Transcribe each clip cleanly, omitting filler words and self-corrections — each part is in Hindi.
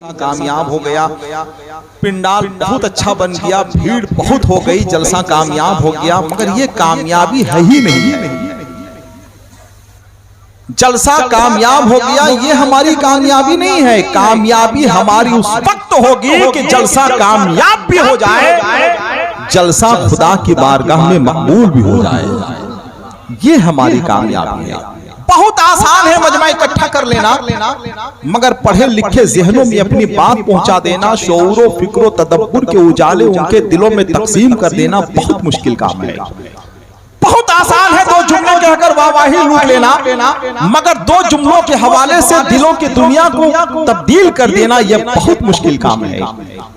कामयाब हो गया, पिंडाल बहुत अच्छा बन गया, भीड़ बहुत हो गई, जलसा कामयाब हो गया, मगर ये कामयाबी है ही नहीं। जलसा कामयाब हो गया ये हमारी कामयाबी नहीं है। कामयाबी हमारी उस वक्त होगी कि जलसा कामयाब भी हो जाए, जलसा खुदा की बारगाह में मकबूल भी हो जाए, ये हमारी कामयाबी है। बहुत आसान है मजमा इकट्ठा कर लेना, मगर पढ़े लिखे ज़हनों में अपनी बात पहुंचा देना, शऊर फिक्र तदब्बुर के उजाले उनके दिलों में तकसीम कर देना बहुत मुश्किल काम है। बहुत आसान है दो जुमलों के अगर वाहवाही लूट लेना, मगर दो जुमलों के हवाले से दिलों की दुनिया को तब्दील कर देना यह बहुत मुश्किल काम है।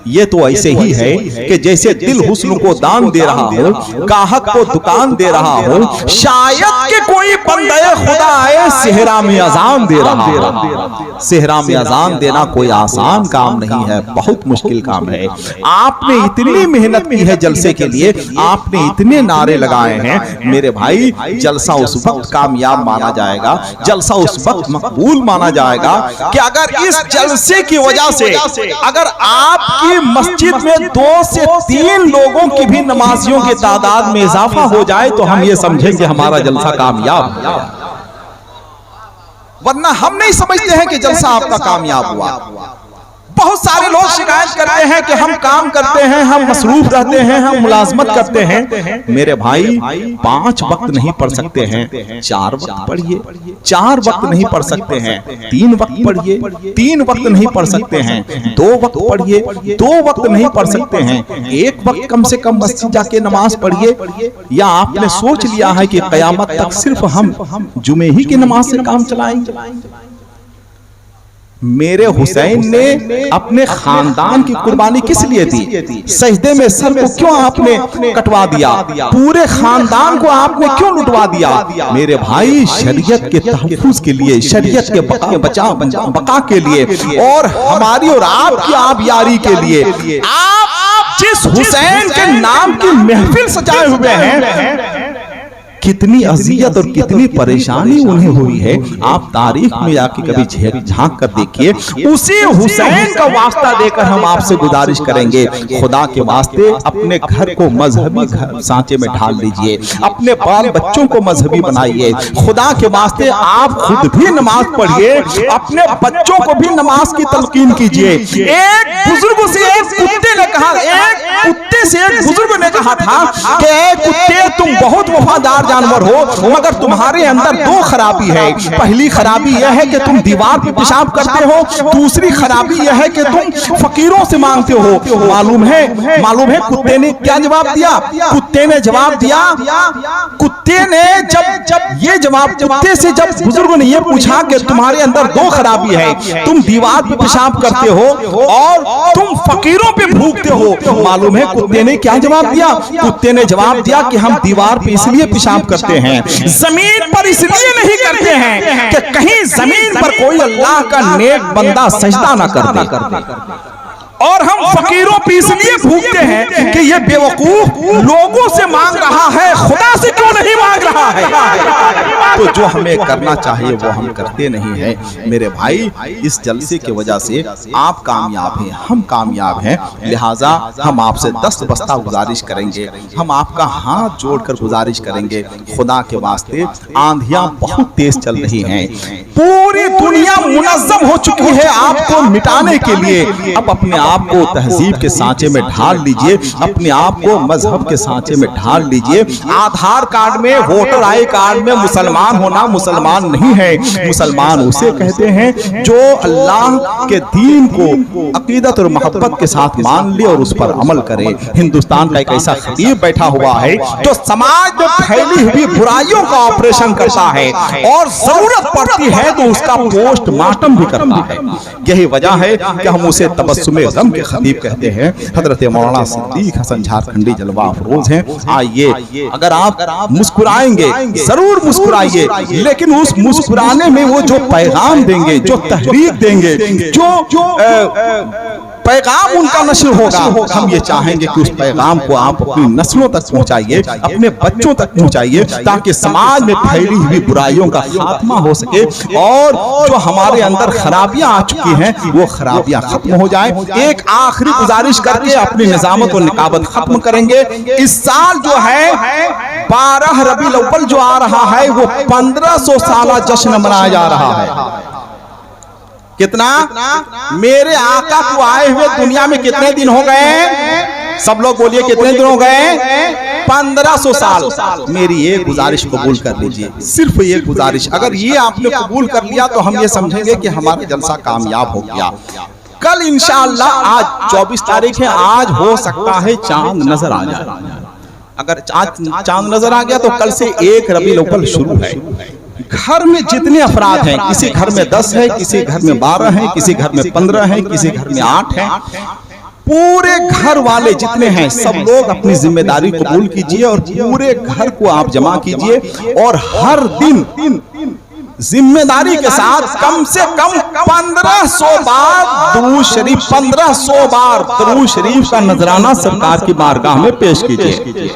ये तो ऐसे ही है कि जैसे दिल हुस्न को दान दे रहा हो, गाहक को दुकान दे रहा हो, शायद कि कोई बंदे खुदा आए सेहरा में अजान दे रहा हो। सेहरा में अजान देना कोई आसान काम नहीं है, बहुत मुश्किल काम है। आपने इतनी मेहनत की है जलसे के लिए, आपने इतने नारे लगाए हैं, मेरे भाई जलसा उस वक्त कामयाब माना जाएगा, जलसा उस वक्त मकबूल माना जाएगा कि अगर इस जलसे की वजह से अगर आपकी मस्जिद में 2 से 3 लोगों की भी नमाजियों की तादाद में इजाफा हो जाए तो हम ये समझेंगे हमारा जलसा कामयाब हुआ, वरना हम नहीं समझते हैं कि जलसा आपका कामयाब हुआ। बहुत सारे लोग शिकायत करते हैं कि हम काम करते हैं, हम मसरूफ रहते हैं, हम मुलाजमत करते हैं। मेरे भाई 5 वक्त नहीं पढ़ सकते हैं, 4 वक्त पढ़िए। 4 वक्त नहीं पढ़ सकते हैं, 3 वक्त पढ़िए। 3 वक्त नहीं पढ़ सकते हैं, 2 वक्त पढ़िए। 2 वक्त नहीं पढ़ सकते हैं, 1 वक्त कम से कम मस्जिद जाके नमाज पढ़िए। या आपने सोच लिया है कि कयामत तक सिर्फ हम जुमे ही की नमाज से काम चलाएंगे? मेरे हुसैन ने अपने खानदान की कुर्बानी किस लिए दी? सजदे में सर को क्यों आपने कटवा दिया? पूरे खानदान को आपने क्यों लुटवा दिया? मेरे भाई शरीयत के तहफ्फुज़ के लिए, शरीयत के बका के लिए, और हमारी और आपकी आबियारी के लिए। आप जिस हुसैन के नाम की महफिल सजाए हुए हैं, कितनी अजियत और कितनी परेशानी उन्हें हुई है, आप तारीख में जाके कभी झांक कर देखिए। उसी हुसैन का वास्ता देकर हम आपसे गुजारिश करेंगे, खुदा के वास्ते अपने घर को मजहबी सांचे में ढाल लीजिए, अपने बाल बच्चों को मजहबी बनाइए। खुदा के वास्ते आप खुद भी नमाज पढ़िए, अपने बच्चों को भी नमाज की तलकीन कीजिए। एक बुजुर्ग से एक कुत्ते ने कहा, एक कुत्ते से एक बुजुर्ग ने कहा था कि कुत्ते तुम बहुत वफादार जानवर हो, मगर तुम्हारे अंदर 2 खराबी है। पहली खराबी यह है कि तुम दीवार पे पेशाब करते हो, दूसरी खराबी यह है कि तुम फकीरों से मांगते हो। मालूम है कुत्ते ने क्या जवाब दिया? कुत्ते ने जवाब दिया, कुत्ते ने जब ये जवाब, कुत्ते से जब बुजुर्ग ने ये पूछा कि तुम्हारे अंदर 2 खराबी है, तुम दीवार पे पेशाब करते हो और तुम फकीरों पे भूखते हो, मालूम है कुत्ते ने क्या जवाब दिया? कुत्ते ने जवाब दिया कि हम दीवार पे इसलिए पेशाब करते हैं, जमीन पर इसलिए नहीं करते हैं कि कहीं जमीन पर कोई अल्लाह का नेक बंदा सजदा ना कर दे। और हम फकीरों पे इसलिए भूखते हैं कि ये बेवकूफ लोगों से मांग रहा है, खुदा से क्यों नहीं मांग रहा है? तो जो हमें करना चाहिए वो हम करते नहीं है। मेरे भाई इस जलसे की वजह से आप कामयाब हैं, हम कामयाब हैं, लिहाजा हम आपसे दस्त गुजारिश करेंगे, हम आपका हाथ जोड़कर गुजारिश करेंगे, खुदा के वास्ते आंधियां बहुत तेज चल रही हैं, पूरी दुनिया मुनज़्ज़म हो चुकी है आपको मिटाने के लिए। अब अपने आपको तहजीब के सांचे में ढाल लीजिए, अपने आप को मजहब के सांचे में ढाल लीजिए। आधार कार्ड में, वोटर आई कार्ड में मुसलमान होना मुसलमान नहीं है। मुसलमान उसे कहते हैं जो अल्लाह के दीन को अकीदत और मोहब्बत के साथ मान ले और उस पर अमल करे। हिंदुस्तान का एक ऐसा खतीब बैठा हुआ है जो समाज में फैली हुई बुराइयों का ऑपरेशन करता है और जरूरत पड़ती है तो उसका पोस्टमार्टम भी करता है। यही वजह है कि हम उसे तबस्सुमे गम के खतीब कहते हैं। हजरत मौलाना सिद्दीक हसन झारखंडी जलवा अफरोज हैं। आइए, अगर आप मुस्कुराएंगे जरूर मुस्कुराइए, लेकिन उस मुस्कुराने में वो जो पैगाम देंगे, जो तहरीक देंगे, जो पैगाम उनका नस्ल होगा। हम ये चाहेंगे कि उस पैगाम को आप अपनी नस्लों तक पहुंचाइए, अपने बच्चों तक पहुंचाइए, ताकि समाज में फैली हुई बुराइयों का खात्मा हो सके और जो हमारे अंदर खराबियां आ चुकी हैं वो खराबियां खत्म हो जाए। एक आखिरी गुजारिश करके अपनी निजामत और निकाबत खत्म करेंगे। इस साल जो है 12 रबीउल अव्वल जो आ रहा है वो 1500 साला जश्न मनाया जा रहा है। कितना? मेरे आका को आए हुए दुनिया में कितने दिन हो गए? सब लोग बोलिए कितने दिन हो गए? 1500 साल। मेरी एक गुजारिश कबूल कर लीजिए, सिर्फ एक गुजारिश। अगर ये आपने कबूल कर लिया तो हम ये समझेंगे कि हमारा जलसा कामयाब हो गया। कल इंशाअल्लाह, आज 24 तारीख है, आज हो सकता है चांद नजर आ जाए। अगर आज चांद नजर आ गया तो कल से 1 रबीउल अव्वल शुरू है। घर में जितने अफराद हैं, किसी घर में 10 है, किसी घर में 12 है, किसी घर में 15 है, किसी घर में 8 है, पूरे घर वाले जितने हैं सब लोग अपनी जिम्मेदारी कबूल कीजिए और पूरे घर को आप जमा कीजिए और हर दिन जिम्मेदारी के साथ कम से कम 1500 बार दुरूद शरीफ, 1500 बार दुरूद शरीफ का नजराना सरकार की बारगाह में पेश कीजिए।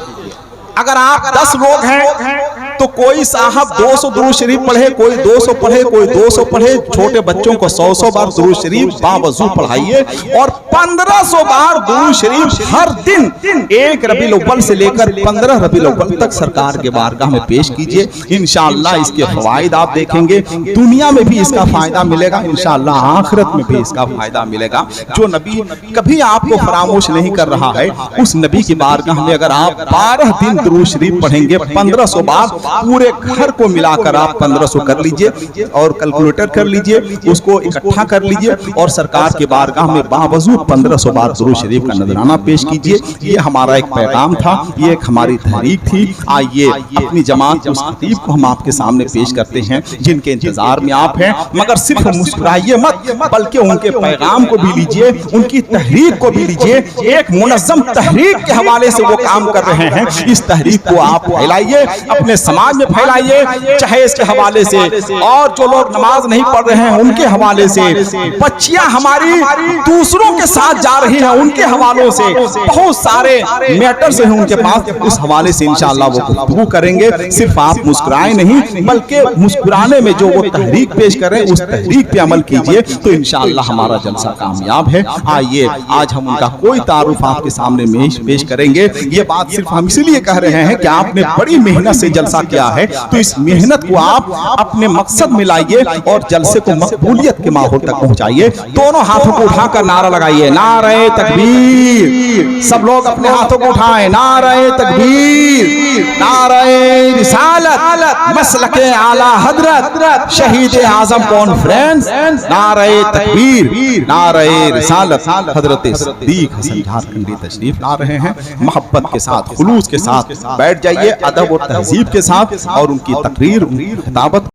अगर आप 10 लोग हैं तो कोई साहब 200 दुरूद शरीफ पढ़े, कोई 200 पढ़े, कोई 200 पढ़े। छोटे बच्चों को 100 बार दुरूद शरीफ बावजू पढ़ाइए और 1500 बार दुरूद शरीफ हर दिन 1 रबीउल अव्वल से लेकर 15 रबीउल अव्वल तक सरकार के बारगाह में पेश कीजिए। इंशाअल्लाह इसके फवाइद आप देखेंगे, दुनिया में भी इसका फायदा मिलेगा, इंशाअल्लाह आखिरत में भी इसका फायदा मिलेगा। जो नबी कभी आपको फरामोश नहीं कर रहा है, उस नबी की बारगाह में अगर आप 12 दिन दुरूद शरीफ पढ़ेंगे 1500 बार, पूरे घर को मिलाकर आप 1500 कर लीजिए और कैलकुलेटर कर लीजिए, उसको इकट्ठा कर लीजिए और सरकार के बारगाह में बावजूद 1500 बार दुरूद शरीफ का नजराना पेश कीजिए। ये हमारा एक पैगाम था, ये एक हमारी तहरीक थी। आइए अपनी जमात उस खतीब को हम आपके सामने पेश करते हैं जिनके इंतजार में आप हैं। मगर सिर्फ मुस्कुराइए मत, बल्कि उनके पैगाम को भी लीजिए, उनकी तहरीक को भी लीजिए। एक मुनज़्ज़म तहरीक के हवाले से वो काम कर रहे हैं, इस तहरीक को आप फैलाइए, अपने समाज में फैलाइए, चाहे इसके हवाले से और जो लोग नमाज नहीं पढ़ रहे हैं उनके हवाले से, बच्चियां हमारी दूसरों के साथ जा रही हैं उनके हवालों से, बहुत सारे मैटर्स हैं उनके पास, उस हवाले से इंशाअल्लाह वो गुफ्तगू करेंगे। सिर्फ आप मुस्कुराए नहीं, बल्कि मुस्कुराने में जो वो तहरीक पेश करें उस तहरीक पे अमल कीजिए तो इंशाअल्लाह हमारा जलसा कामयाब है। आइए आज हम उनका कोई तारुफ आपके सामने पेश करेंगे। ये बात सिर्फ हम इसलिए कह रहे हैं कि आपने बड़ी मेहनत से जलसा किया है, तो इस मेहनत को आप अपने मकसद में लाइए और जलसे को मकबूलियत के माहौल तक पहुंचाइए। दोनों हाथों को उठाकर नारा लगाइए, नारे तकबीर। सब लोग अपने हाथों को उठाएं, नारे तकबीर, नारे रिसालत, मसलके आला हजरत, शहीद आजम कॉन्फ्रेंस, नारे तकबीर, नारे रिसालत। हजरत सिद्दीक हसन झारखंडी तशरीफ ला रहे हैं। मोहब्बत के साथ, खुलूस के साथ बैठ जाइए, अदब और तहजीब के साथ और उनकी तकरीर, उनकी खिताबत